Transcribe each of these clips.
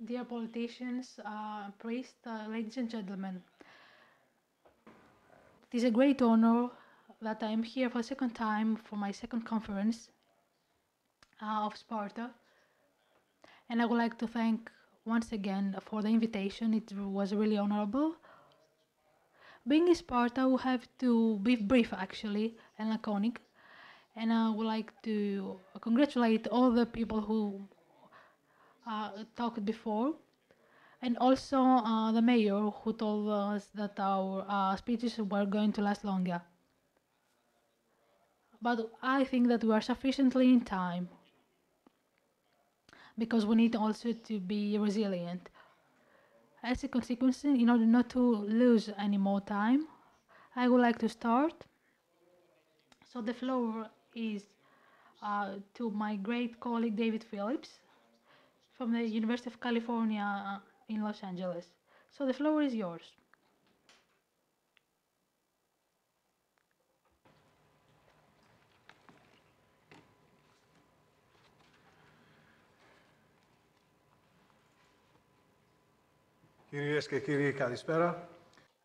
Dear politicians, priests, ladies and gentlemen, it is a great honor that I am here for the second time for my second conference of Sparta. And I would like to thank once again for the invitation. It was really honorable. Being in Sparta, we have to be brief actually and laconic. And I would like to congratulate all the people who talked before, and also the mayor who told us that our speeches were going to last longer. But I think that we are sufficiently in time, because we need also to be resilient. As a consequence, in order not to lose any more time, I would like to start. So the floor is to my great colleague David Phillips from the University of California in Los Angeles. So the floor is yours. Κυρίες και κύριοι, καλησπέρα.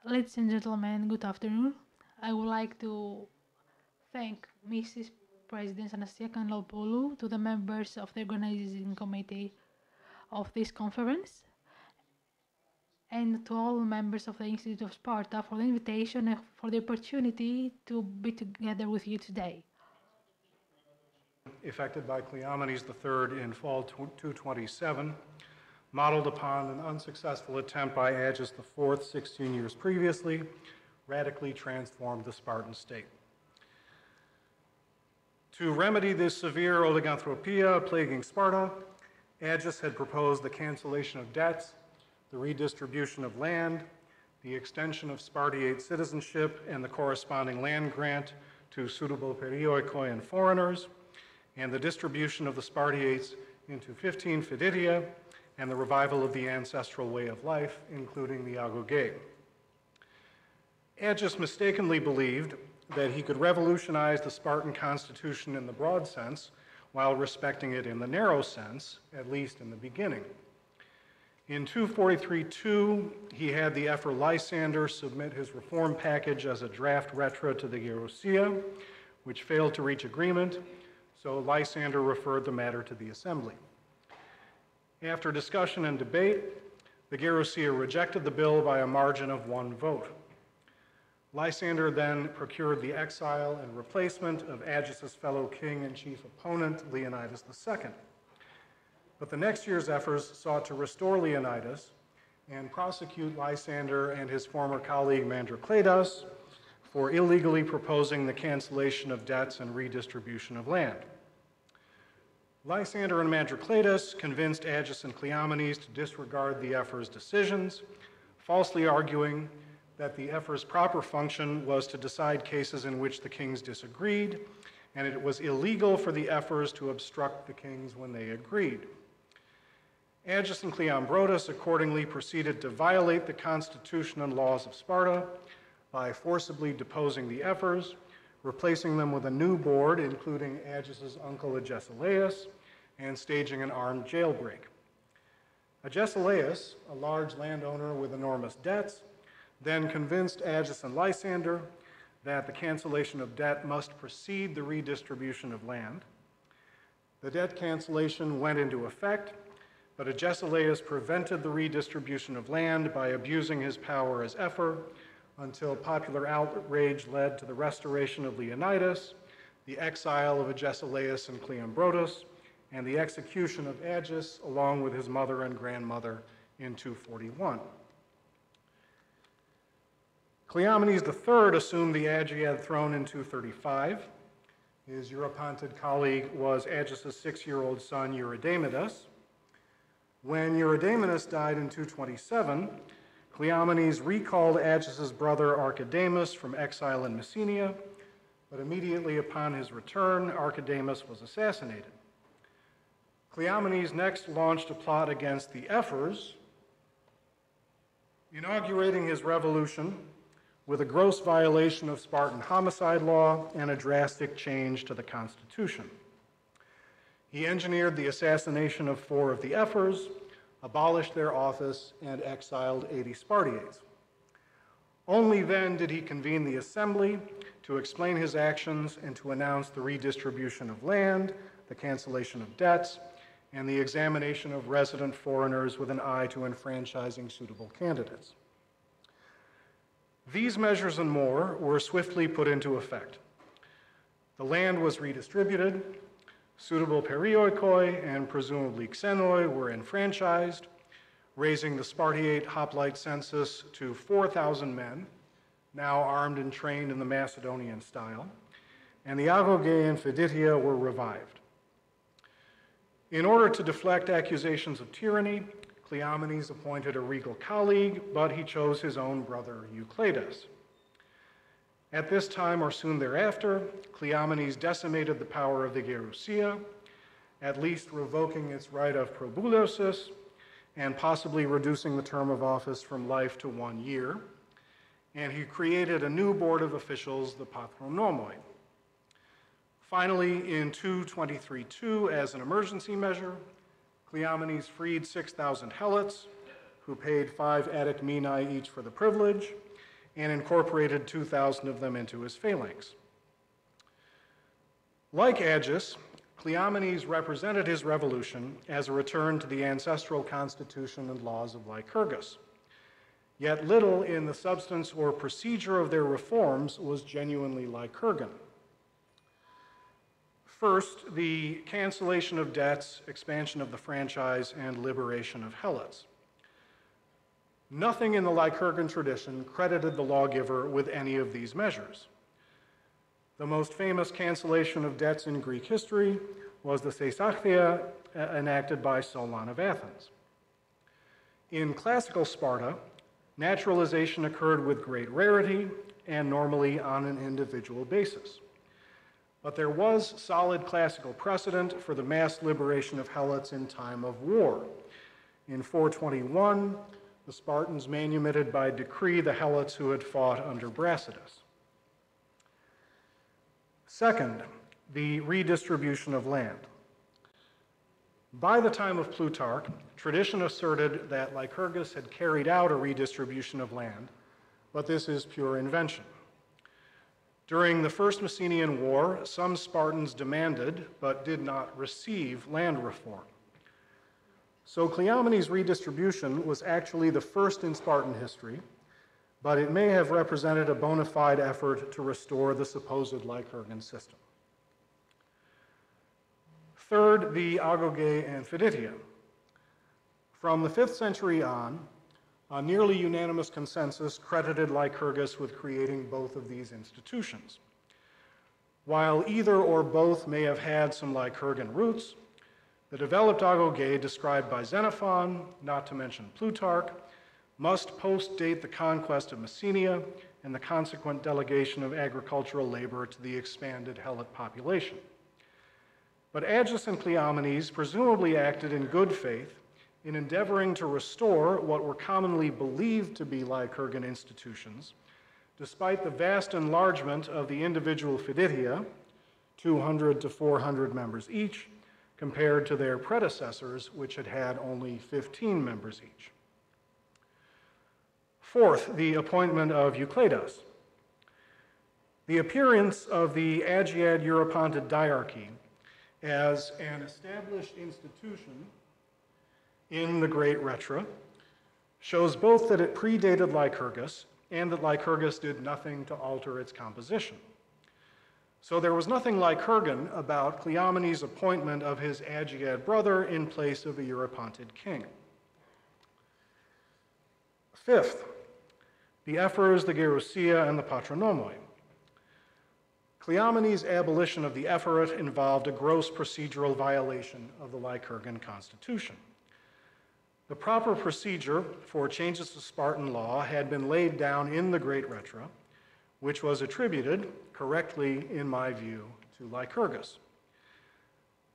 Ladies and gentlemen, good afternoon. I would like to thank Mrs. President Anastasia Kanlopoulou, to the members of the organizing committee of this conference, and to all members of the Institute of Sparta for the invitation and for the opportunity to be together with you today. Effected by Cleomenes III in fall 227, modeled upon an unsuccessful attempt by Agis IV 16 years previously, radically transformed the Spartan state. To remedy this severe oliganthropia plaguing Sparta, Agis had proposed the cancellation of debts, the redistribution of land, the extension of Spartiate citizenship and the corresponding land grant to suitable perioikoi and foreigners, and the distribution of the Spartiates into 15 fiditia, and the revival of the ancestral way of life, including the agogé. Agis mistakenly believed that he could revolutionize the Spartan constitution in the broad sense while respecting it in the narrow sense, at least in the beginning. In 243-2, he had the Ephor Lysander submit his reform package as a draft retro to the Gerousia, which failed to reach agreement, so Lysander referred the matter to the assembly. After discussion and debate, the Gerousia rejected the bill by a margin of 1 vote. Lysander then procured the exile and replacement of Agis' fellow king and chief opponent, Leonidas II. But the next year's efforts sought to restore Leonidas and prosecute Lysander and his former colleague Mandrocleidos for illegally proposing the cancellation of debts and redistribution of land. Lysander and Mandrocleidos convinced Agis and Cleomenes to disregard the Ephor's decisions, falsely arguing that the Ephor's proper function was to decide cases in which the kings disagreed, and it was illegal for the Ephors to obstruct the kings when they agreed. Agis and Cleombrotus accordingly proceeded to violate the constitution and laws of Sparta by forcibly deposing the Ephors, replacing them with a new board, including Agis' uncle Agesilaus, and staging an armed jailbreak. Agesilaus, a large landowner with enormous debts, then convinced Agis and Lysander that the cancellation of debt must precede the redistribution of land. The debt cancellation went into effect, but Agesilaus prevented the redistribution of land by abusing his power as Ephor until popular outrage led to the restoration of Leonidas, the exile of Agesilaus and Cleombrotus, and the execution of Agis along with his mother and grandmother in 241. Cleomenes III assumed the Agiad throne in 235. His Eurypontid colleague was Agis' 6-year-old son Eurydamedas. When Eurydamedas died in 227, Cleomenes recalled Agis' brother Archidamus from exile in Messenia, but immediately upon his return, Archidamus was assassinated. Cleomenes next launched a plot against the Ephors, inaugurating his revolution with a gross violation of Spartan homicide law and a drastic change to the constitution. He engineered the assassination of 4 of the ephors, abolished their office, and exiled 80 Spartiates. Only then did he convene the assembly to explain his actions and to announce the redistribution of land, the cancellation of debts, and the examination of resident foreigners with an eye to enfranchising suitable candidates. These measures and more were swiftly put into effect. The land was redistributed, suitable perioikoi and presumably xenoi were enfranchised, raising the Spartiate hoplite census to 4,000 men, now armed and trained in the Macedonian style, and the agoge and fiditia were revived. In order to deflect accusations of tyranny, Cleomenes appointed a regal colleague, but he chose his own brother Euclidos. At this time or soon thereafter, Cleomenes decimated the power of the Gerousia, at least revoking its right of probulosis and possibly reducing the term of office from life to 1 year. And he created a new board of officials, the patronomoi. Finally, in 223.2, as an emergency measure, Cleomenes freed 6,000 helots, who paid 5 Attic minae each for the privilege, and incorporated 2,000 of them into his phalanx. Like Agis, Cleomenes represented his revolution as a return to the ancestral constitution and laws of Lycurgus. Yet little in the substance or procedure of their reforms was genuinely Lycurgan. First, the cancellation of debts, expansion of the franchise, and liberation of helots. Nothing in the Lycurgan tradition credited the lawgiver with any of these measures. The most famous cancellation of debts in Greek history was the Seisachthia enacted by Solon of Athens. In classical Sparta, naturalization occurred with great rarity and normally on an individual basis. But there was solid classical precedent for the mass liberation of helots in time of war. In 421, the Spartans manumitted by decree the helots who had fought under Brasidas. Second, the redistribution of land. By the time of Plutarch, tradition asserted that Lycurgus had carried out a redistribution of land, but this is pure invention. During the First Messenian War, some Spartans demanded, but did not receive, land reform. So Cleomenes' redistribution was actually the first in Spartan history, but it may have represented a bona fide effort to restore the supposed Lycurgan system. Third, the agoge and fiditia. From the 5th century on, a nearly unanimous consensus credited Lycurgus with creating both of these institutions. While either or both may have had some Lycurgan roots, the developed agoge described by Xenophon, not to mention Plutarch, must post-date the conquest of Messenia and the consequent delegation of agricultural labor to the expanded Helot population. But Agis and Cleomenes presumably acted in good faith in endeavoring to restore what were commonly believed to be Lycurgan institutions, despite the vast enlargement of the individual fiditia, 200 to 400 members each, compared to their predecessors, which had had only 15 members each. Fourth, the appointment of Euclidos. The appearance of the Agiad Europontid diarchy as an established institution in the Great Retra shows both that it predated Lycurgus and that Lycurgus did nothing to alter its composition. So there was nothing Lycurgan about Cleomenes' appointment of his Agiad brother in place of a Europontid king. Fifth, the ephors, the Gerousia, and the patronomoi. Cleomenes' abolition of the ephoret involved a gross procedural violation of the Lycurgan constitution. The proper procedure for changes to Spartan law had been laid down in the Great Retra, which was attributed, correctly in my view, to Lycurgus.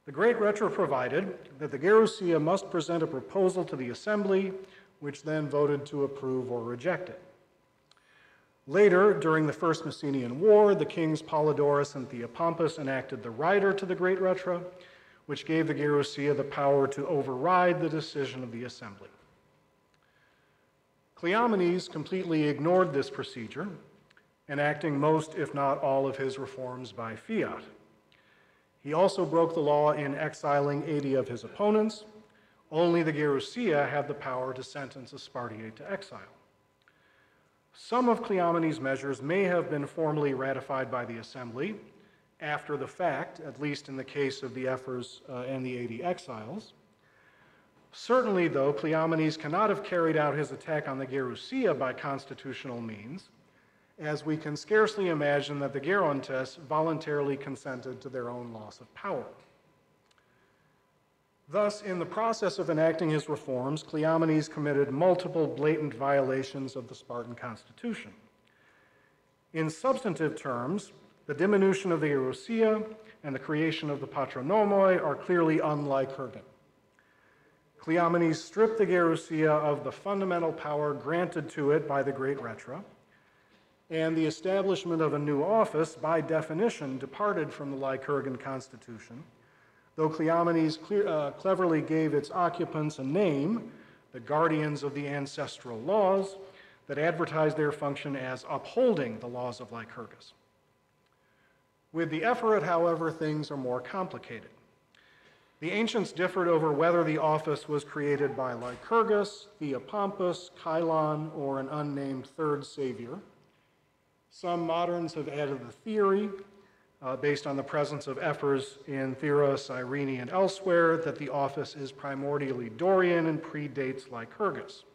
The Great Retra provided that the Gerousia must present a proposal to the assembly, which then voted to approve or reject it. Later, during the First Messenian War, the kings Polydorus and Theopompus enacted the rider to the Great Retra, which gave the Gerousia the power to override the decision of the assembly. Cleomenes completely ignored this procedure, enacting most, if not all, of his reforms by fiat. He also broke the law in exiling 80 of his opponents. Only the Gerousia had the power to sentence a Spartiate to exile. Some of Cleomenes' measures may have been formally ratified by the assembly after the fact, at least in the case of the ephors and the 80 exiles. Certainly, though, Cleomenes cannot have carried out his attack on the Gerousia by constitutional means, as we can scarcely imagine that the Gerontes voluntarily consented to their own loss of power. Thus, in the process of enacting his reforms, Cleomenes committed multiple blatant violations of the Spartan constitution. In substantive terms, the diminution of the Gerousia and the creation of the patronomoi are clearly unlycurgan. Cleomenes stripped the Gerousia of the fundamental power granted to it by the Great Retra, and the establishment of a new office, by definition, departed from the Lycurgan constitution, though Cleomenes cleverly gave its occupants a name, the guardians of the ancestral laws, that advertised their function as upholding the laws of Lycurgus. With the Ephoret, however, things are more complicated. The ancients differed over whether the office was created by Lycurgus, Theopompus, Chilon, or an unnamed third savior. Some moderns have added the theory, based on the presence of ephors in Thera, Cyrene, and elsewhere, that the office is primordially Dorian and predates Lycurgus.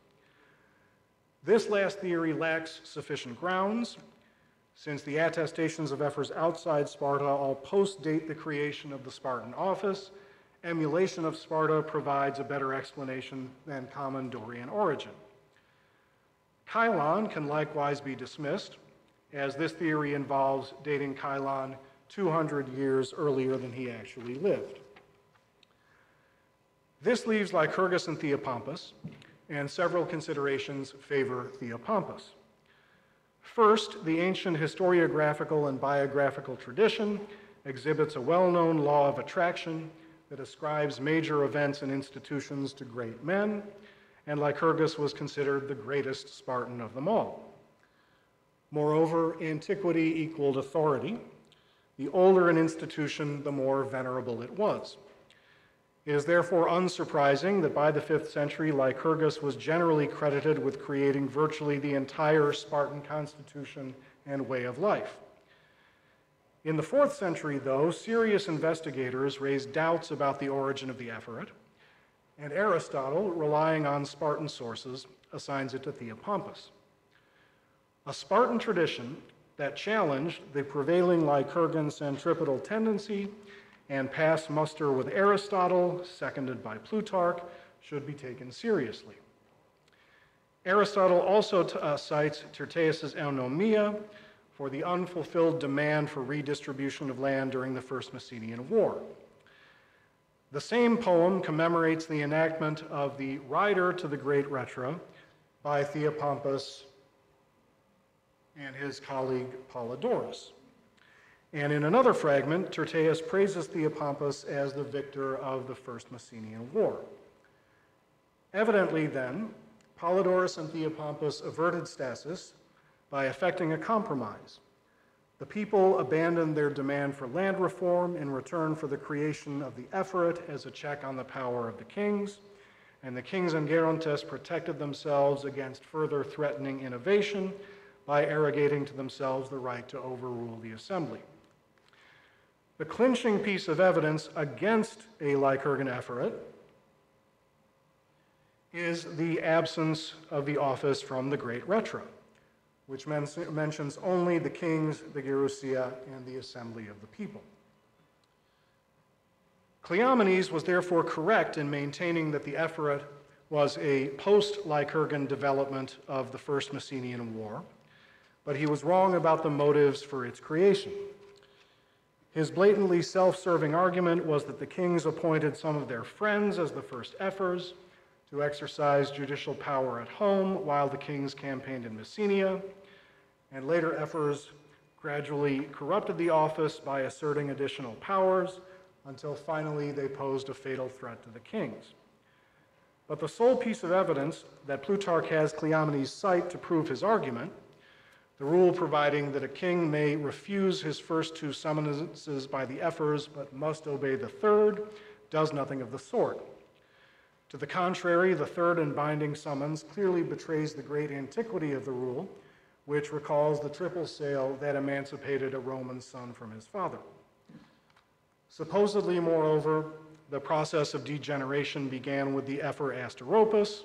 This last theory lacks sufficient grounds, since the attestations of ephors outside Sparta all post-date the creation of the Spartan office. Emulation of Sparta provides a better explanation than common Dorian origin. Chilon can likewise be dismissed, as this theory involves dating Chilon 200 years earlier than he actually lived. This leaves Lycurgus and Theopompus, and several considerations favor Theopompus. First, the ancient historiographical and biographical tradition exhibits a well-known law of attraction that ascribes major events and institutions to great men, and Lycurgus was considered the greatest Spartan of them all. Moreover, antiquity equaled authority. The older an institution, the more venerable it was. It is therefore unsurprising that by the 5th century, Lycurgus was generally credited with creating virtually the entire Spartan constitution and way of life. In the 4th century, though, serious investigators raised doubts about the origin of the Ephoret, and Aristotle, relying on Spartan sources, assigns it to Theopompus. A Spartan tradition that challenged the prevailing Lycurgan centripetal tendency and passed muster with Aristotle, seconded by Plutarch, should be taken seriously. Aristotle also cites Tyrtaeus' Eunomia for the unfulfilled demand for redistribution of land during the First Messenian War. The same poem commemorates the enactment of the Rider to the Great Retra by Theopompus and his colleague Polydorus. And in another fragment, Tyrtaeus praises Theopompus as the victor of the First Messenian War. Evidently, then, Polydorus and Theopompus averted stasis by effecting a compromise. The people abandoned their demand for land reform in return for the creation of the Ephoret as a check on the power of the kings, and the kings and Gerontes protected themselves against further threatening innovation by arrogating to themselves the right to overrule the assembly. The clinching piece of evidence against a Lycurgan Ephoret is the absence of the office from the Great Retra, which mentions only the kings, the Gerousia, and the assembly of the people. Cleomenes was therefore correct in maintaining that the Ephoret was a post-Lycurgan development of the First Messenian War, but he was wrong about the motives for its creation. His blatantly self-serving argument was that the kings appointed some of their friends as the first ephors to exercise judicial power at home while the kings campaigned in Messenia, and later ephors gradually corrupted the office by asserting additional powers, until finally they posed a fatal threat to the kings. But the sole piece of evidence that Plutarch has Cleomenes cite to prove his argument, the rule providing that a king may refuse his first two summonses by the ephors but must obey the third, does nothing of the sort. To the contrary, the third and binding summons clearly betrays the great antiquity of the rule, which recalls the triple sale that emancipated a Roman son from his father. Supposedly, moreover, the process of degeneration began with the ephor Asteropus,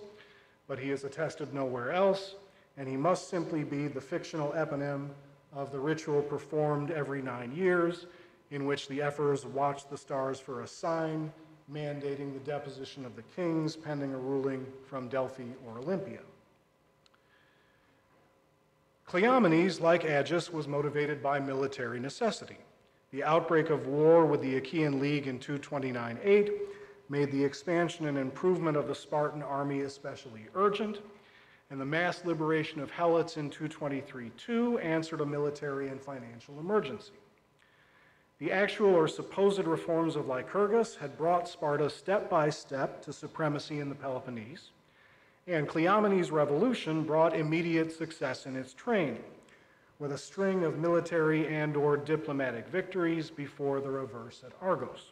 but he is attested nowhere else, and he must simply be the fictional eponym of the ritual performed every 9 years, in which the ephors watched the stars for a sign mandating the deposition of the kings pending a ruling from Delphi or Olympia. Cleomenes, like Agis, was motivated by military necessity. The outbreak of war with the Achaean League in 229-8 made the expansion and improvement of the Spartan army especially urgent, and the mass liberation of Helots in 223-2 answered a military and financial emergency. The actual or supposed reforms of Lycurgus had brought Sparta step by step to supremacy in the Peloponnese, and Cleomenes' revolution brought immediate success in its train, with a string of military and/or diplomatic victories before the reverse at Argos.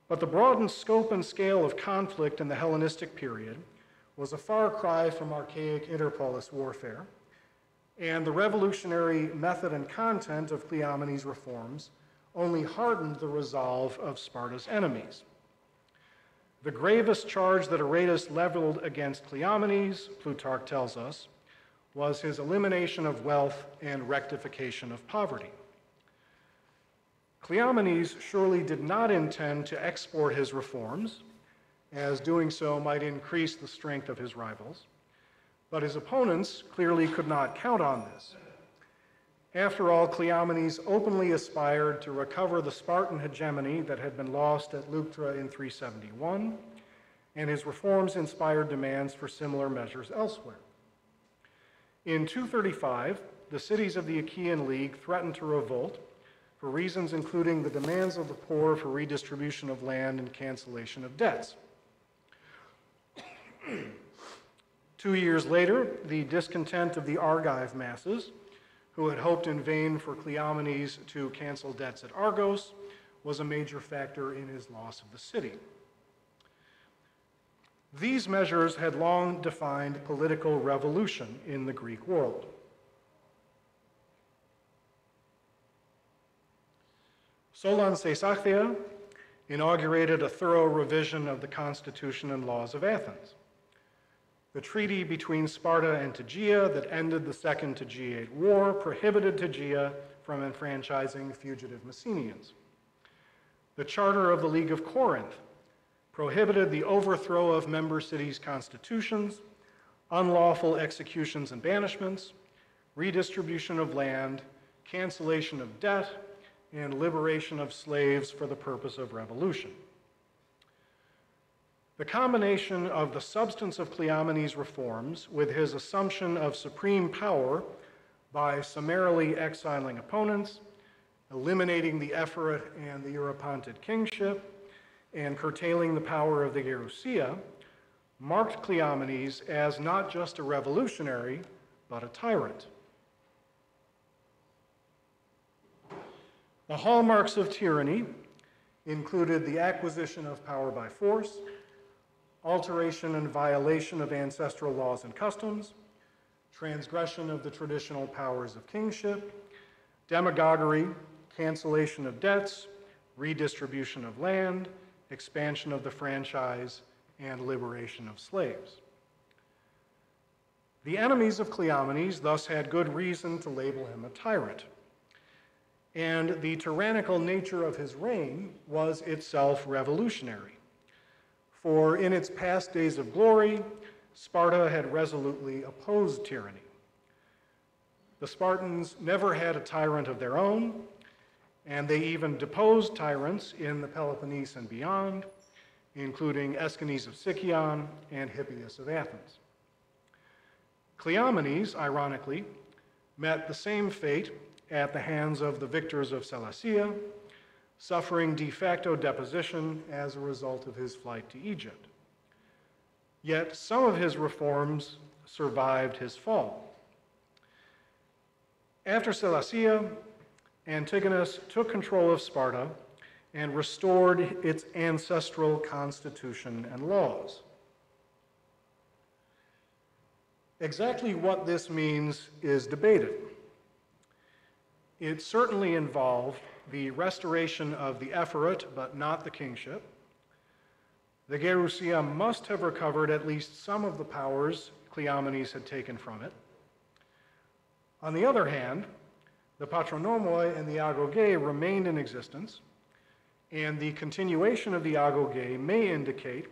But the broadened scope and scale of conflict in the Hellenistic period was a far cry from archaic interpolis warfare, and the revolutionary method and content of Cleomenes' reforms only hardened the resolve of Sparta's enemies. The gravest charge that Aratus leveled against Cleomenes, Plutarch tells us, was his elimination of wealth and rectification of poverty. Cleomenes surely did not intend to export his reforms, as doing so might increase the strength of his rivals, but his opponents clearly could not count on this. After all, Cleomenes openly aspired to recover the Spartan hegemony that had been lost at Leuctra in 371, and his reforms inspired demands for similar measures elsewhere. In 235, the cities of the Achaean League threatened to revolt for reasons including the demands of the poor for redistribution of land and cancellation of debts. 2 years later, the discontent of the Argive masses, who had hoped in vain for Cleomenes to cancel debts at Argos, was a major factor in his loss of the city. These measures had long defined political revolution in the Greek world. Solon Seisachthia inaugurated a thorough revision of the constitution and laws of Athens. The treaty between Sparta and Tegea that ended the Second Tegeate War prohibited Tegea from enfranchising fugitive Messenians. The Charter of the League of Corinth prohibited the overthrow of member cities' constitutions, unlawful executions and banishments, redistribution of land, cancellation of debt, and liberation of slaves for the purpose of revolution. The combination of the substance of Cleomenes' reforms with his assumption of supreme power by summarily exiling opponents, eliminating the Ephorit and the Eurypontid kingship, and curtailing the power of the Gerousia, marked Cleomenes as not just a revolutionary, but a tyrant. The hallmarks of tyranny included the acquisition of power by force, alteration and violation of ancestral laws and customs, transgression of the traditional powers of kingship, demagoguery, cancellation of debts, redistribution of land, expansion of the franchise, and liberation of slaves. The enemies of Cleomenes thus had good reason to label him a tyrant, and the tyrannical nature of his reign was itself revolutionary. For in its past days of glory, Sparta had resolutely opposed tyranny. The Spartans never had a tyrant of their own, and they even deposed tyrants in the Peloponnese and beyond, including Aeschines of Sicyon and Hippias of Athens. Cleomenes, ironically, met the same fate at the hands of the victors of Sellasia, suffering de facto deposition as a result of his flight to Egypt. Yet some of his reforms survived his fall. After Seleucia, Antigonus took control of Sparta and restored its ancestral constitution and laws. Exactly what this means is debated. It certainly involved the restoration of the ephorate, but not the kingship. The Gerousia must have recovered at least some of the powers Cleomenes had taken from it. On the other hand, the patronomoi and the agoge remained in existence, and the continuation of the agoge may indicate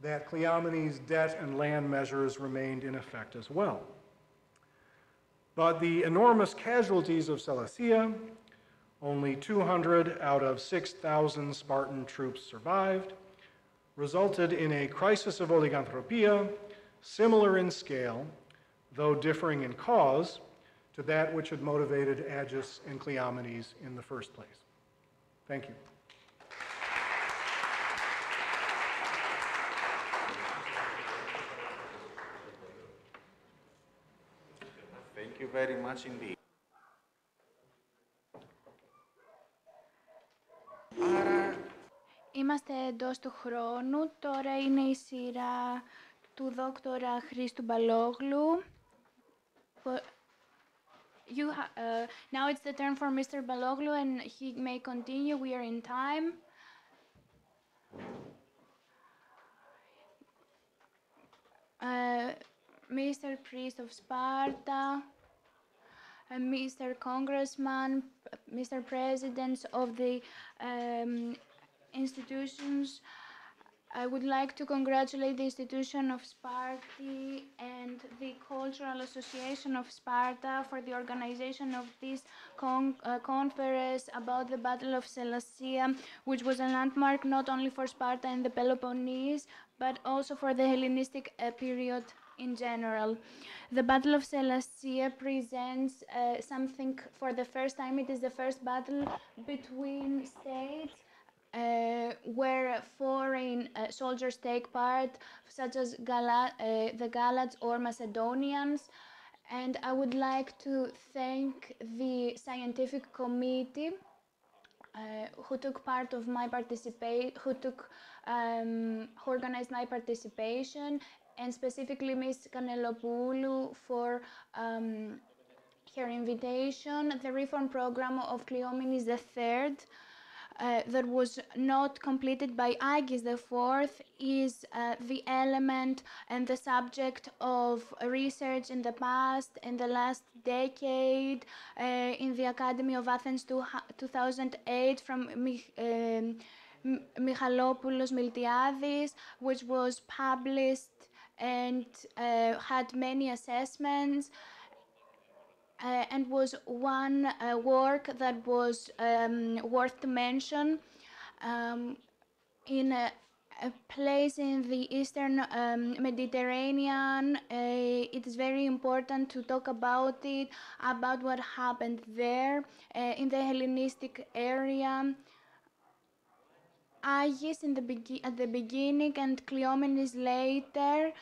that Cleomenes' debt and land measures remained in effect as well. But the enormous casualties of Seleucia, only 200 out of 6,000 Spartan troops survived, resulted in a crisis of oliganthropia similar in scale, though differing in cause, to that which had motivated Agis and Cleomenes in the first place. Thank you. Thank you very much indeed. Είμαστε εντός του χρόνου. Τώρα είναι η σειρά του δόκτορα Χρήστου Μπαλόγλου. Now it's the turn for Mr. Baloglu and he may continue. We are in time. Mr. Priest of Sparta, Mr. Congressman, Mr. Presidents of the institutions, I would like to congratulate the institution of Sparti and the Cultural Association of Sparta for the organization of this conference about the Battle of Seleucia, which was a landmark not only for Sparta and the Peloponnese, but also for the Hellenistic period in general. The Battle of Seleucia presents something for the first time. It is the first battle between states where foreign soldiers take part, such as the Galads or Macedonians. And I would like to thank the scientific committee who took part of my participation, who organized my participation, and specifically Ms. Kanelopoulou for her invitation. The reform program of Cleomenes III that was not completed by Agis IV is the element and the subject of research in the past, in the last decade, in the Academy of Athens 2008 from Michalopoulos Miltiadis, which was published and had many assessments. And was one work that was worth to mention. In a place in the Eastern Mediterranean, it is very important to talk about it, about what happened there in the Hellenistic area. Agis at the beginning and Cleomenes later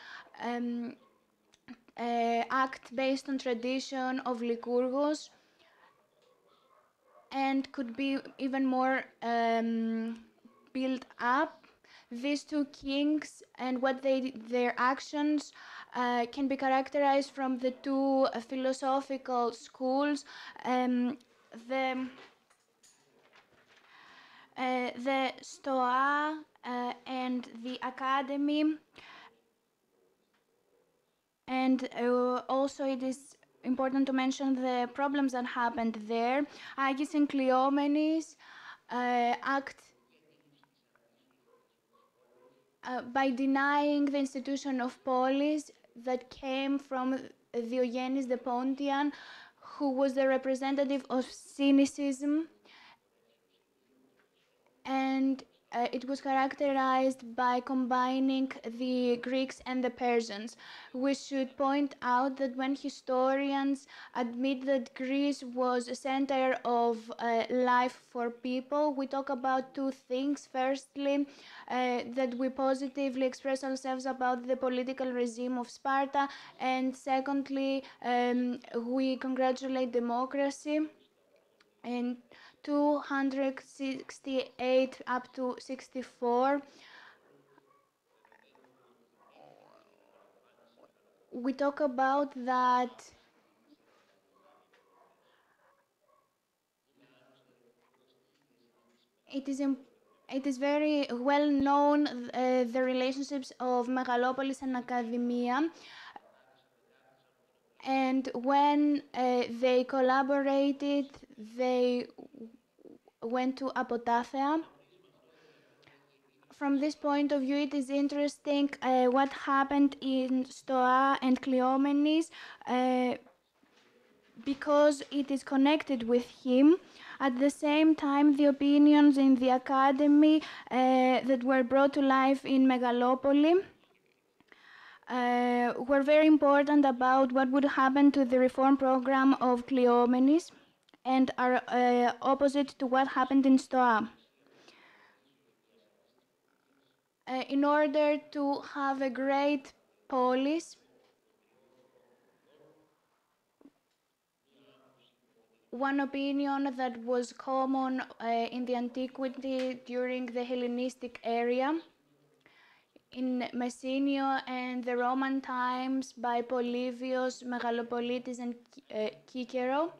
act based on tradition of Lycurgus and could be even more built up. These two kings and what their actions can be characterized from the two philosophical schools, the Stoa and the Academy. And also it is important to mention the problems that happened there. Agis and Cleomenes act by denying the institution of polis that came from Diogenes the Pontian, who was the representative of cynicism. And it was characterized by combining the Greeks and the Persians. We should point out that when historians admit that Greece was a center of life for people, we talk about two things. Firstly, that we positively express ourselves about the political regime of Sparta, and secondly, we congratulate democracy. And 268 up to 64, we talk about that it is very well known the relationships of Megalopolis and Academia, and when they collaborated, they went to Apotathea. From this point of view, it is interesting what happened in Stoa and Cleomenes, because it is connected with him. At the same time, the opinions in the academy that were brought to life in Megalopoli were very important about what would happen to the reform program of Cleomenes, and are opposite to what happened in Stoa. In order to have a great polis, one opinion that was common in the antiquity during the Hellenistic era, in Messinio and the Roman times by Polybius, Megalopolitis, and Cicero,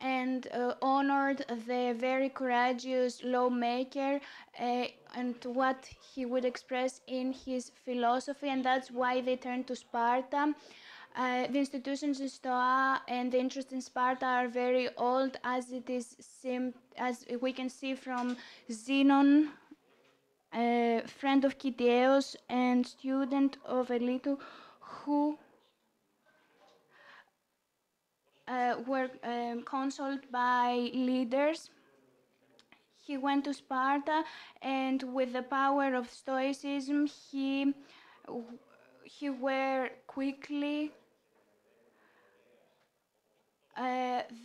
and honored the very courageous lawmaker and what he would express in his philosophy, and that's why they turned to Sparta. The institutions in Stoa and the interest in Sparta are very old, as it is as we can see from Xenon, friend of Kytieos and student of Elitu, who were consulted by leaders. He went to Sparta, and with the power of Stoicism, he were quickly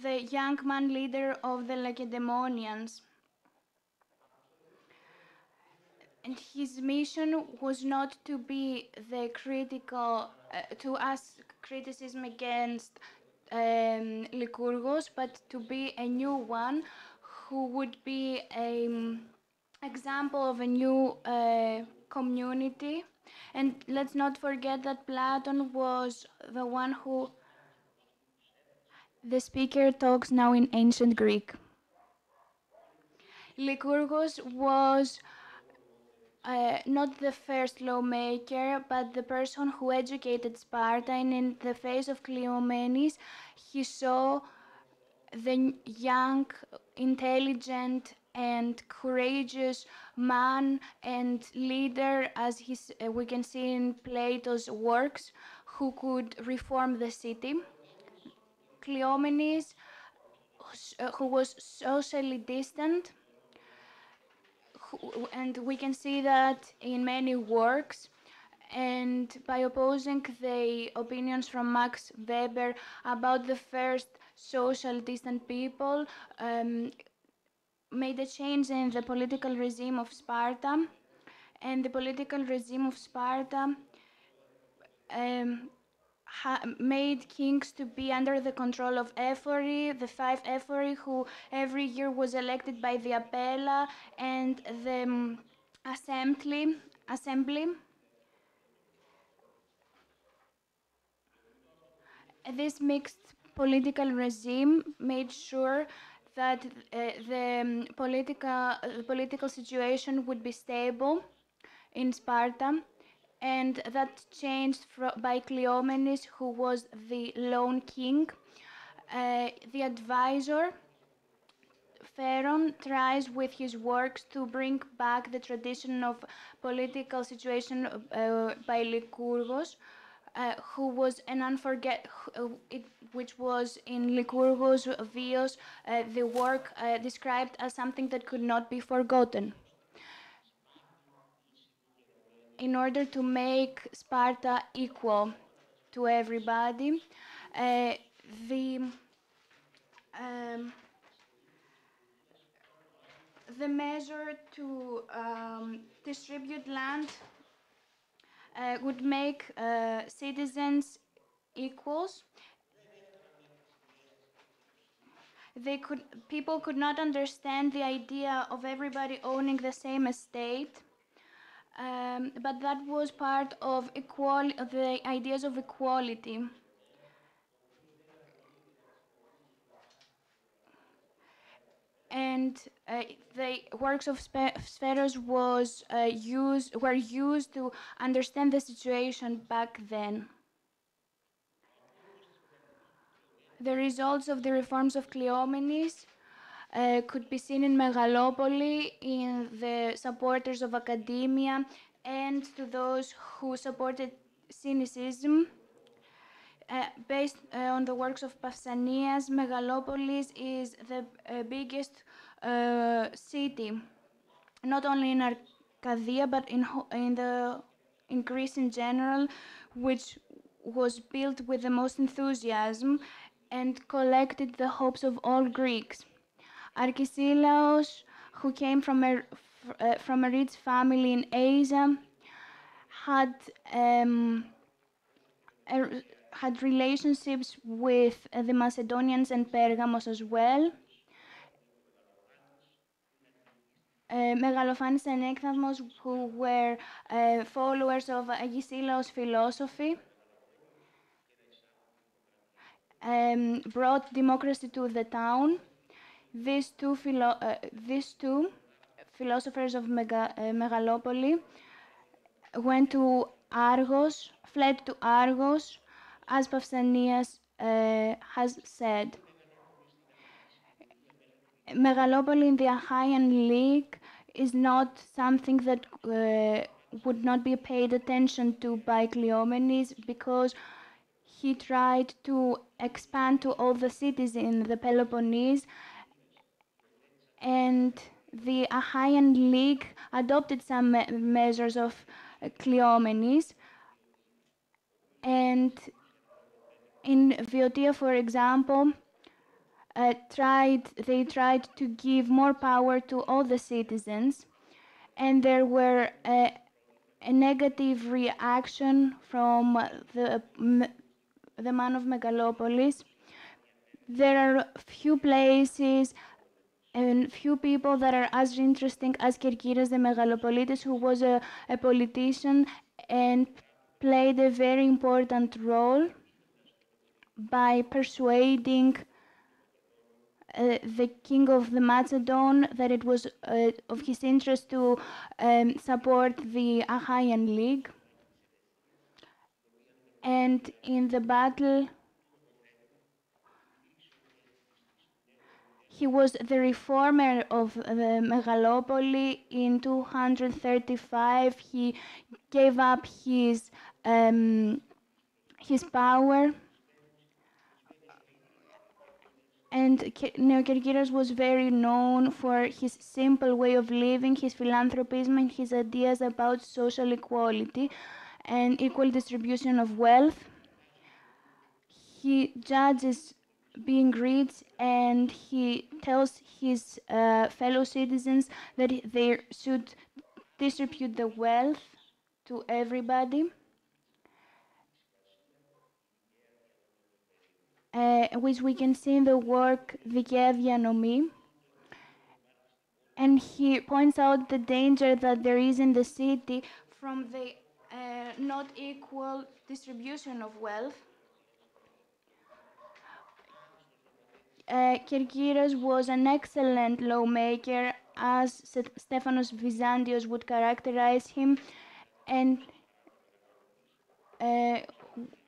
the young man leader of the Lacedaemonians. And his mission was not to be the critical, to ask criticism against Lycurgus, but to be a new one who would be an example of a new community. And let's not forget that Platon was the one who... The speaker talks now in ancient Greek. Lycurgus was not the first lawmaker, but the person who educated Sparta, and in the face of Cleomenes, he saw the young, intelligent, and courageous man and leader, as we can see in Plato's works, who could reform the city. Cleomenes, who was socially distant, and we can see that in many works, and by opposing the opinions from Max Weber about the first social distant people, made a change in the political regime of Sparta, and the political regime of Sparta made kings to be under the control of Ephori, the 5 Ephori, who every year was elected by the Apella and the assembly. This mixed political regime made sure that the political situation would be stable in Sparta, and that changed by Cleomenes, who was the lone king. The advisor, Pharon, tries with his works to bring back the tradition of political situation by Lycurgus. who was an which was in Lycurgus Vios, the work described as something that could not be forgotten. In order to make Sparta equal to everybody, the measure to distribute land would make citizens equals. People could not understand the idea of everybody owning the same estate, but that was part of the ideas of equality. And the works of Spheros were used to understand the situation back then. The results of the reforms of Cleomenes could be seen in Megalopoli, in the supporters of academia, and to those who supported cynicism. Based on the works of Pausanias, Megalopolis is the biggest city, not only in Arcadia, but in Greece in general, which was built with the most enthusiasm and collected the hopes of all Greeks. Archisilaos, who came from a rich family in Asia, had relationships with the Macedonians and Pergamos as well. Megalophanes and Ekthamos, who were followers of Agesilaos' philosophy, brought democracy to the town. These two philosophers of Megalopoli went to Argos, fled to Argos, as Pausanias has said. Megalopoli in the Achaean League is not something that would not be paid attention to by Cleomenes, because he tried to expand to all the cities in the Peloponnese, and the Achaean League adopted some measures of Cleomenes. And in Viotia, for example, they tried to give more power to all the citizens, and there were a negative reaction from the man of Megalopolis. There are few places and few people that are as interesting as Kerkyras the Megalopolitis, who was a politician and played a very important role by persuading the king of the Macedon that it was of his interest to support the Achaean League. And in the battle, he was the reformer of the Megalopoli. In 235, he gave up his power. And Neokerkyras was very known for his simple way of living, his philanthropism, and his ideas about social equality and equal distribution of wealth. He judges being rich, and he tells his fellow citizens that they should distribute the wealth to everybody. Which we can see in the work Δικαία Διανομή. And he points out the danger that there is in the city from the not equal distribution of wealth. Kerkyras was an excellent lawmaker, as Stephanos Byzantios would characterize him, and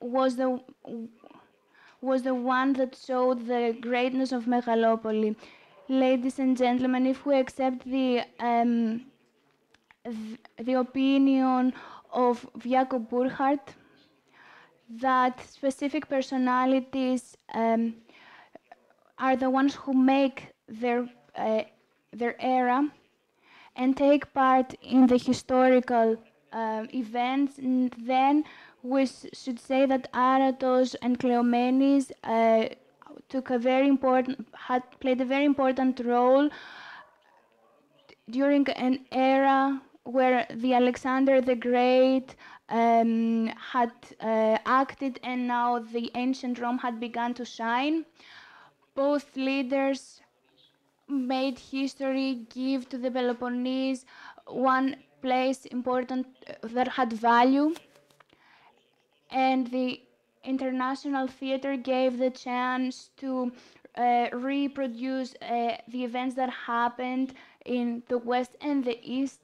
was the one that showed the greatness of Megalopoli. Ladies and gentlemen, if we accept the opinion of Jakob Burckhardt, that specific personalities are the ones who make their era and take part in the historical events. And then we should say that Aratos and Cleomenes played a very important role during an era where the Alexander the Great had acted, and now the ancient Rome had begun to shine. Both leaders made history, give to the Peloponnese one place important that had value, and the international theater gave the chance to reproduce the events that happened in the West and the East.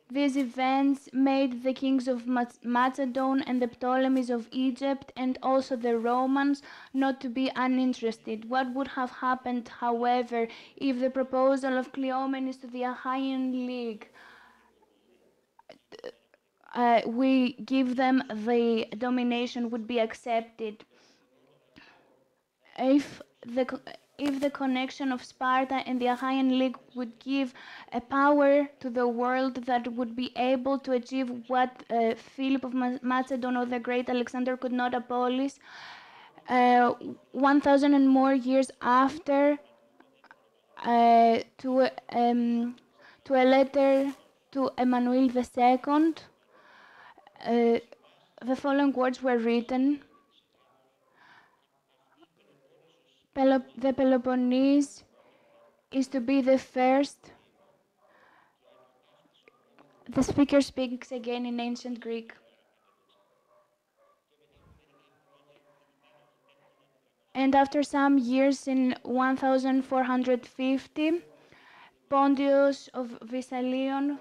These events made the kings of Macedon and the Ptolemies of Egypt and also the Romans not to be uninterested. What would have happened, however, if the proposal of Cleomenes to the Achaean League we give them the domination would be accepted? If the connection of Sparta and the Achaean League would give a power to the world that would be able to achieve what Philip of Macedon or the great Alexander could not abolish, 1,000 and more years after, to a letter to Emmanuel II, the following words were written: the Peloponnese is to be the first. The speaker speaks again in ancient Greek. And after some years, in 1450, Pontius of Vessalion,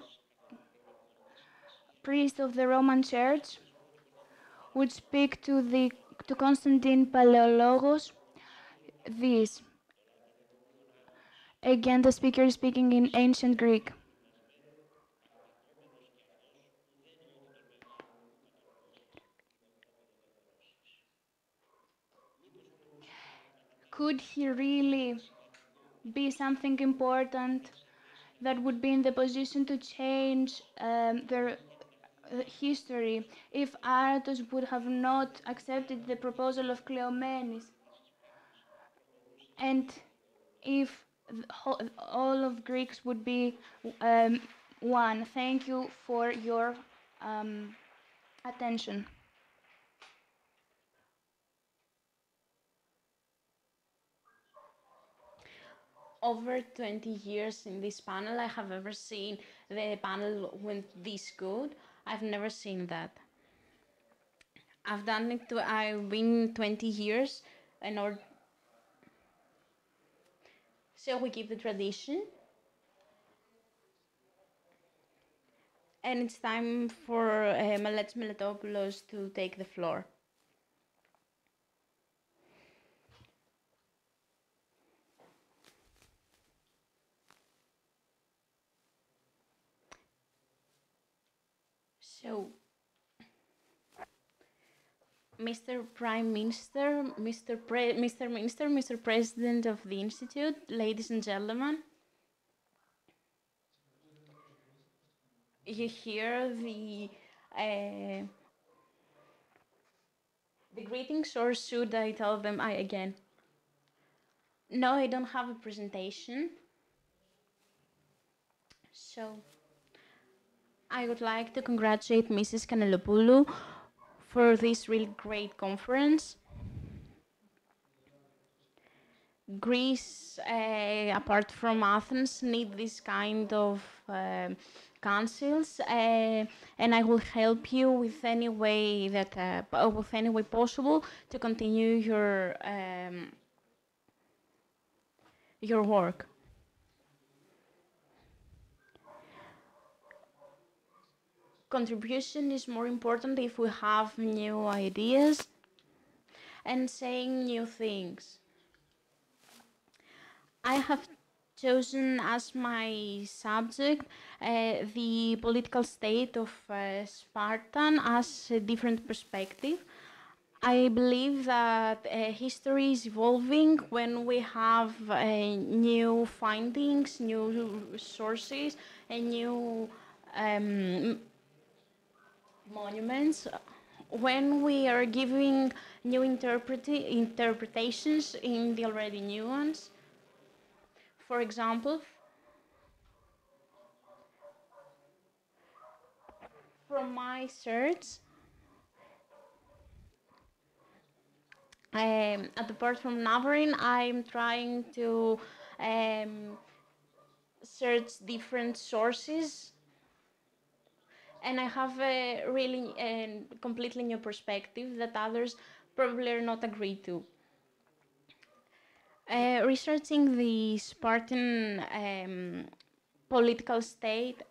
priest of the Roman Church, would speak to Constantine Palaiologos this. Again, the speaker is speaking in ancient Greek. Could he really be something important that would be in the position to change their history if Aratos would have not accepted the proposal of Cleomenes, and if all of Greeks would be one? Thank you for your attention. Over 20 years in this panel, I have ever seen the panel went this good. I've never seen that. I've been 20 years in order. So we keep the tradition. And it's time for Meletis Meletopoulos to take the floor. So, Mr. Prime Minister, Mr. Minister, Mr. President of the Institute, ladies and gentlemen, you hear the greetings, or should I tell them again? No, I don't have a presentation. So, I would like to congratulate Mrs. Kanellopoulou for this really great conference. Greece, apart from Athens, need this kind of councils, and I will help you with any way possible to continue your work. Contribution is more important if we have new ideas and saying new things. I have chosen as my subject the political state of Spartan as a different perspective. I believe that history is evolving when we have new findings, new sources, and new monuments. When we are giving new interpretations in the already new ones. For example, from my search, apart from Navarin, I'm trying to search different sources, and I have a really completely new perspective that others probably are not agree to. Researching the Spartan political state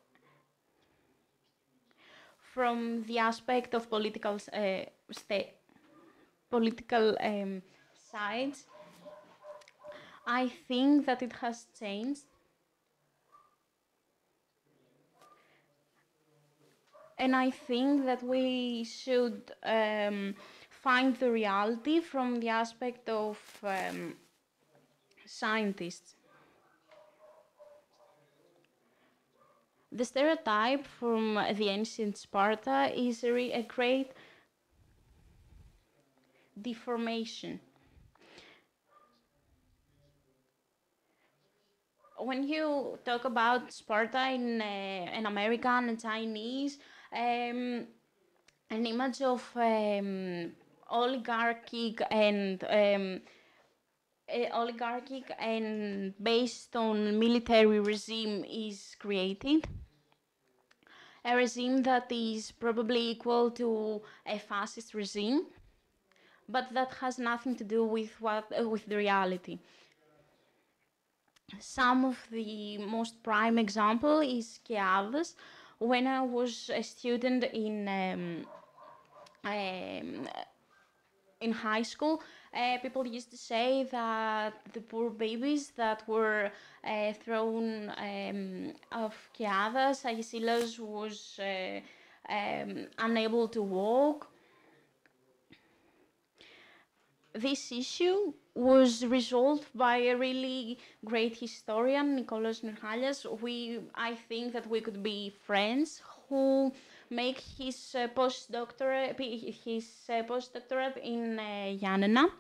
from the aspect of political sides, I think that it has changed. And I think that we should find the reality from the aspect of scientists. The stereotype from the ancient Sparta is a great deformation. When you talk about Sparta in American and Chinese, an image of oligarchic and based on military regime is created. A regime that is probably equal to a fascist regime, but that has nothing to do with the reality. Some of the most prime example is Keades. When I was a student in high school, people used to say that the poor babies that were thrown off Keades, Agesilas was unable to walk. This issue was resolved by a really great historian, Nikolaos Mirchalias. I think that we could be friends, who make his postdoctorate in Yanina.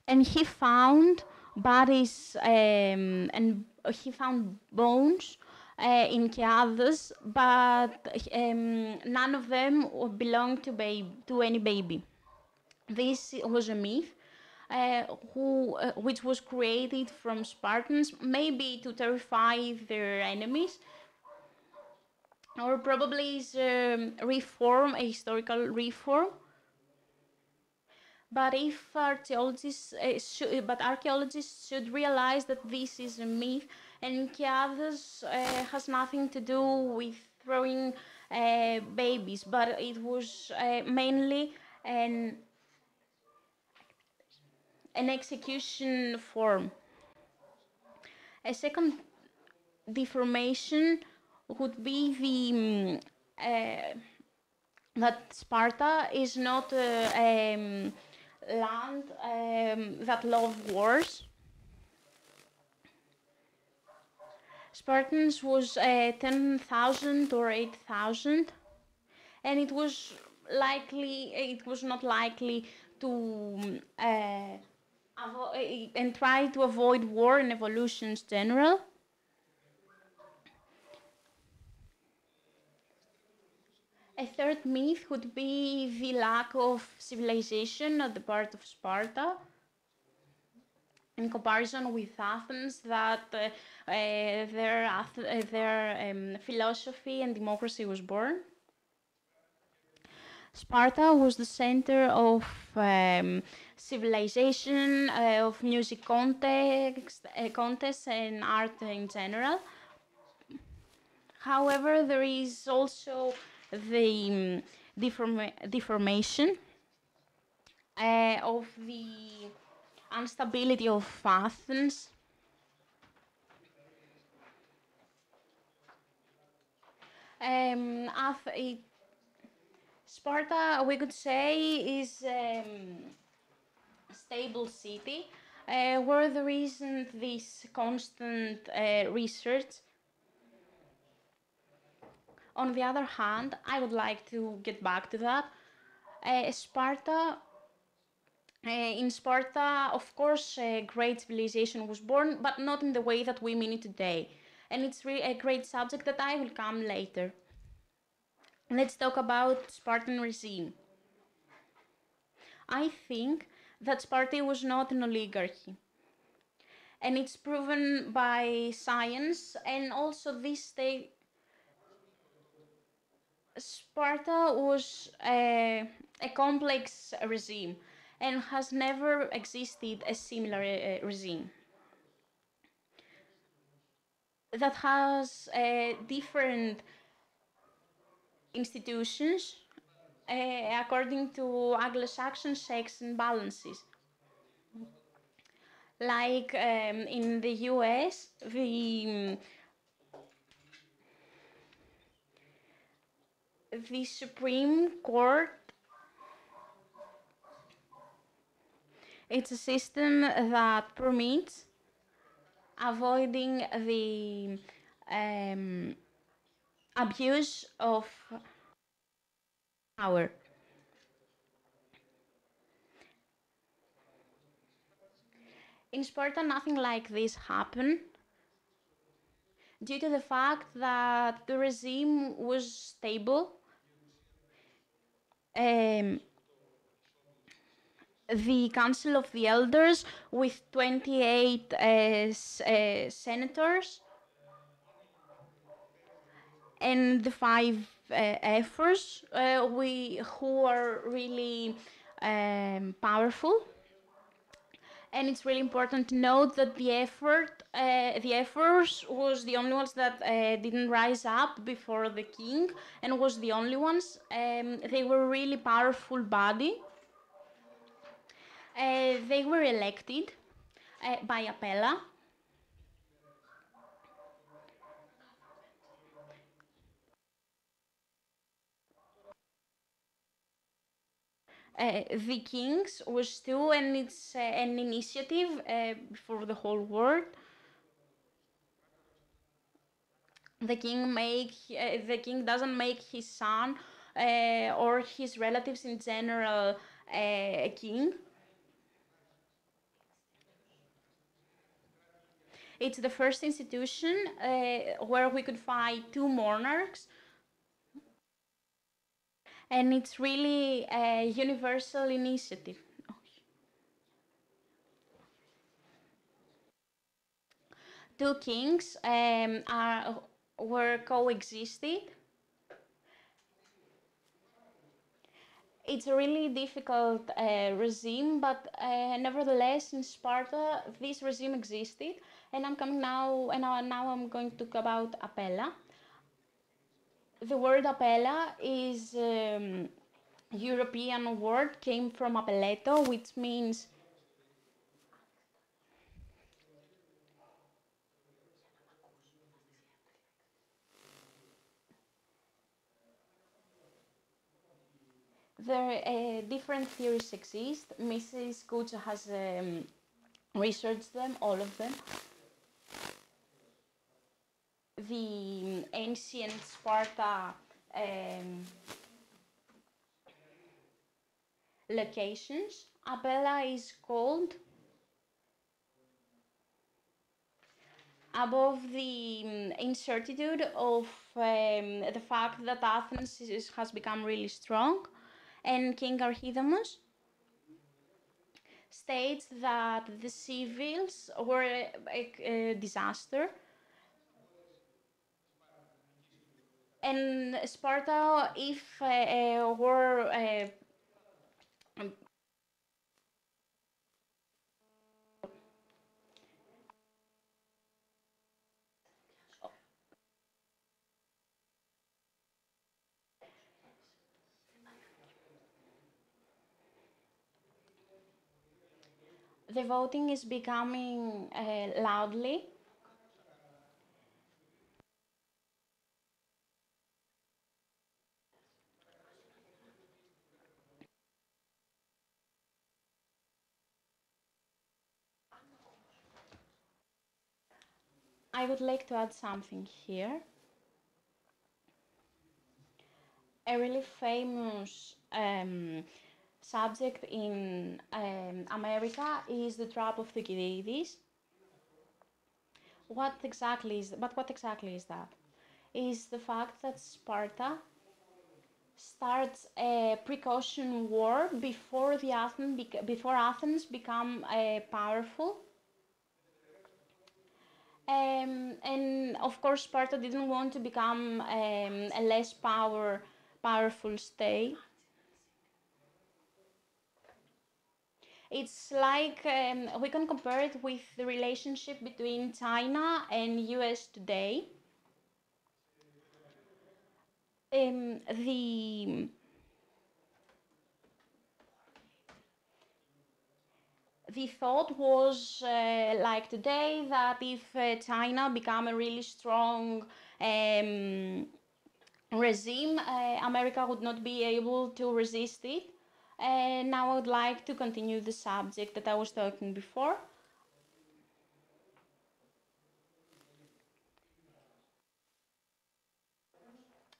And he found bodies and he found bones in Keades, but none of them belonged to any baby. This was a myth which was created from Spartans, maybe to terrify their enemies, or probably is a historical reform. But archaeologists should realize that this is a myth, and Keades has nothing to do with throwing babies, but it was mainly an execution form. A second deformation would be that Sparta is not a land that loved wars. Spartans was 10,000 or 8,000, and it was not likely to and try to avoid war and evolutions general. A third myth would be the lack of civilization on the part of Sparta, in comparison with Athens, that their philosophy and democracy was born. Sparta was the center of civilization, of music contests and art in general. However, there is also the deformation of the instability of Athens. Sparta, we could say, is a stable city where there isn't this constant research. On the other hand, I would like to get back to that. In Sparta, of course, a great civilization was born, but not in the way that we mean it today. And it's really a great subject that I will come later. Let's talk about Spartan regime. I think that Sparta was not an oligarchy. And it's proven by science, and also this state. Sparta was a complex regime and has never existed a similar regime that has different institutions according to Anglo-Saxon checks and balances. Like in the US, the Supreme Court, it's a system that permits avoiding the abuse of power. In Sparta, nothing like this happened due to the fact that the regime was stable. The Council of the Elders, with 28 senators, and the 5 ephors, who are really powerful. And it's really important to note that the ephors was the only ones that didn't rise up before the king, and was the only ones. They were a really powerful body. They were elected by appella. The kings was too, and it's an initiative for the whole world. The king doesn't make his son or his relatives in general a king. It's the first institution where we could find 2 monarchs. And it's really a universal initiative. Two kings were coexisted. It's a really difficult regime, but nevertheless, in Sparta, this regime existed. And I'm coming now, and now I'm going to talk about appella. The word appella is European word, came from appelleto, which means there different theories exist. Mrs. Kucha has researched them, all of them. The ancient Sparta locations. Appella is called above the incertitude of the fact that Athens has become really strong, and King Archidamus states that the civils were a disaster, and Sparta, if were the voting is becoming loudly. I would like to add something here. A really famous subject in America is the trap of Thucydides. What exactly is that? Is the fact that Sparta starts a precaution war before Athens become powerful. And of course, Sparta didn't want to become a less powerful state. It's like we can compare it with the relationship between China and US today. The thought was like today that if China become a really strong regime, America would not be able to resist it. Now I would like to continue the subject that I was talking before.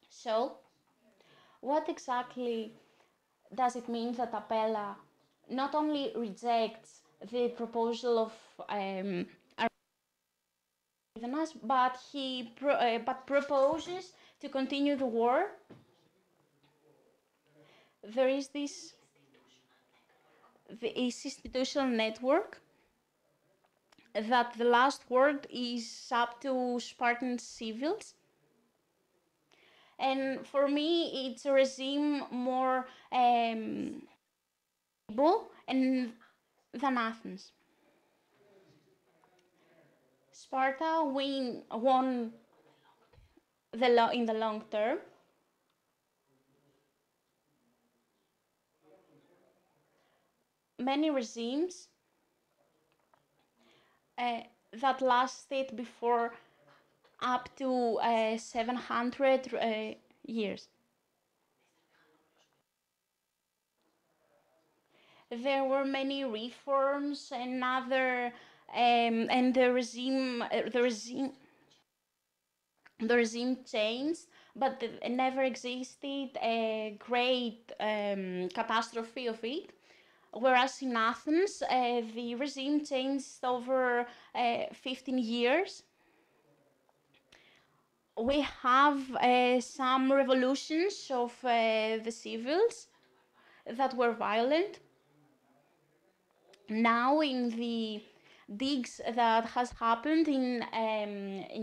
So, what exactly does it mean that Apella not only rejects the proposal of but he proposes to continue the war? There is this institutional network that the last word is up to Spartan civils. And for me, it's a regime more stable than Athens. Sparta won in the long term. Many regimes that lasted before up to 700 years. There were many reforms and and the regime changed, but it never existed a great catastrophe of it. Whereas in Athens, the regime changed over 15 years. We have some revolutions of the civils that were violent. Now in the digs that has happened in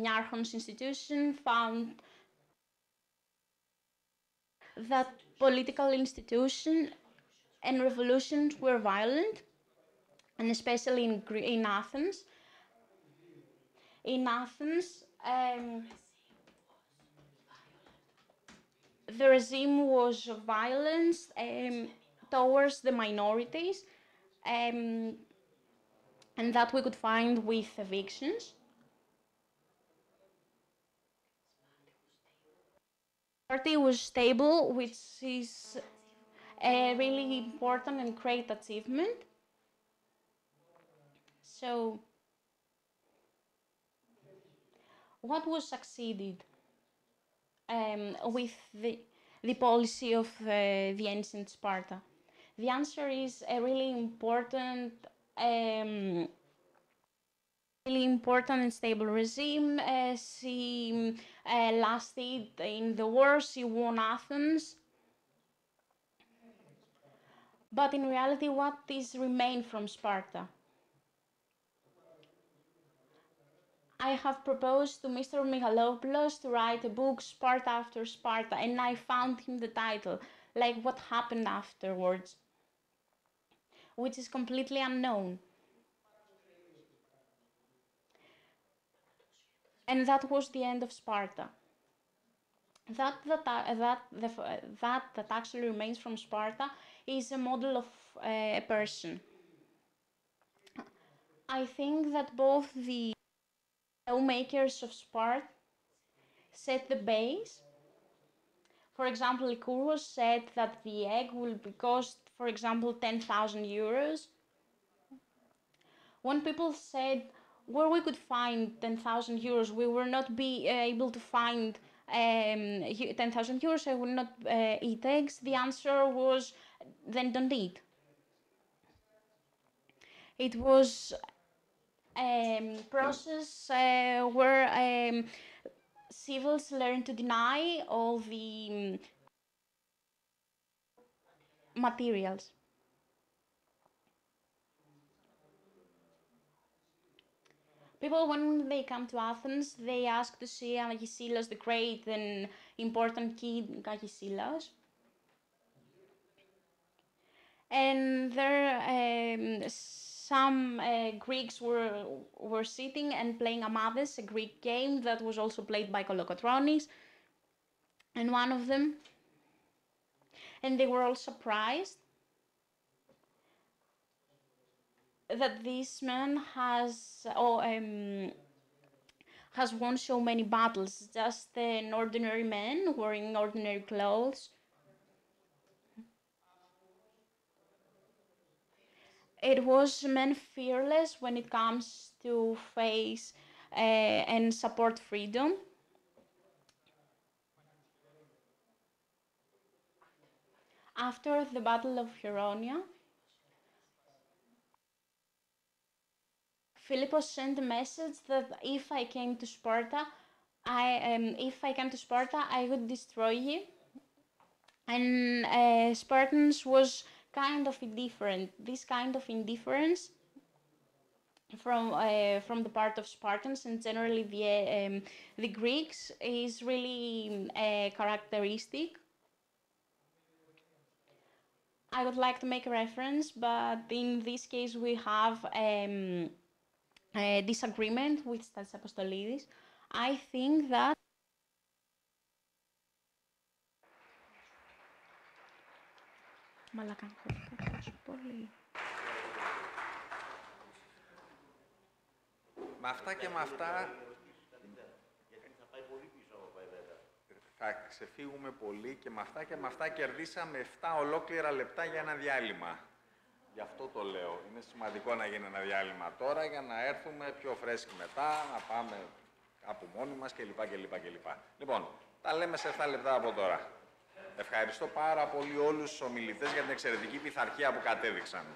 Archon's institution found that political institution and revolutions were violent, and especially in Athens. In Athens, the regime was violent towards the minorities, and that we could find with evictions. Party was stable, which is a really important and great achievement. So, what was succeeded with the policy of the ancient Sparta? The answer is a really important and stable regime. She lasted in the war, she won Athens. But in reality, what is remained from Sparta? I have proposed to Mr. Michalopoulos to write a book, Sparta After Sparta, and I found him the title, like what happened afterwards, which is completely unknown. And that was the end of Sparta. That actually remains from Sparta is a model of a person. I think that both the lawmakers of Sparta set the base. For example, Lycurgus said that the egg will cost, for example, 10,000 euros. When people said, where we could find 10,000 euros. We were not be able to find 10,000 euros. I would not eat eggs. The answer was, then don't eat. It was a process where civils learn to deny all the materials. People, when they come to Athens, they ask to see Agesilas the Great and important king Agesilas. And there, some Greeks were sitting and playing Amades, a Greek game that was also played by Kolokotronis, and one of them, and they were all surprised that this man has won so many battles, just an ordinary man wearing ordinary clothes. It was men fearless when it comes to face and support freedom. After the Battle of Chaeronea, Philippos sent a message that if I came to Sparta, I would destroy you. And Spartans was kind of indifferent. This kind of indifference from the part of Spartans and generally the Greeks is really characteristic. I would like to make a reference, but in this case we have a disagreement with Stas Apostolidis. I think that Με αυτά και με αυτά θα ξεφύγουμε πολύ και με αυτά κερδίσαμε 7 ολόκληρα λεπτά για ένα διάλειμμα. Γι' αυτό το λέω. Είναι σημαντικό να γίνει ένα διάλειμμα τώρα για να έρθουμε πιο φρέσκοι μετά, να πάμε κάπου μόνοι μας κλπ. Λοιπόν, τα λέμε σε 7 λεπτά από τώρα. Ευχαριστώ πάρα πολύ όλους τους ομιλητές για την εξαιρετική πειθαρχία που κατέδειξαν.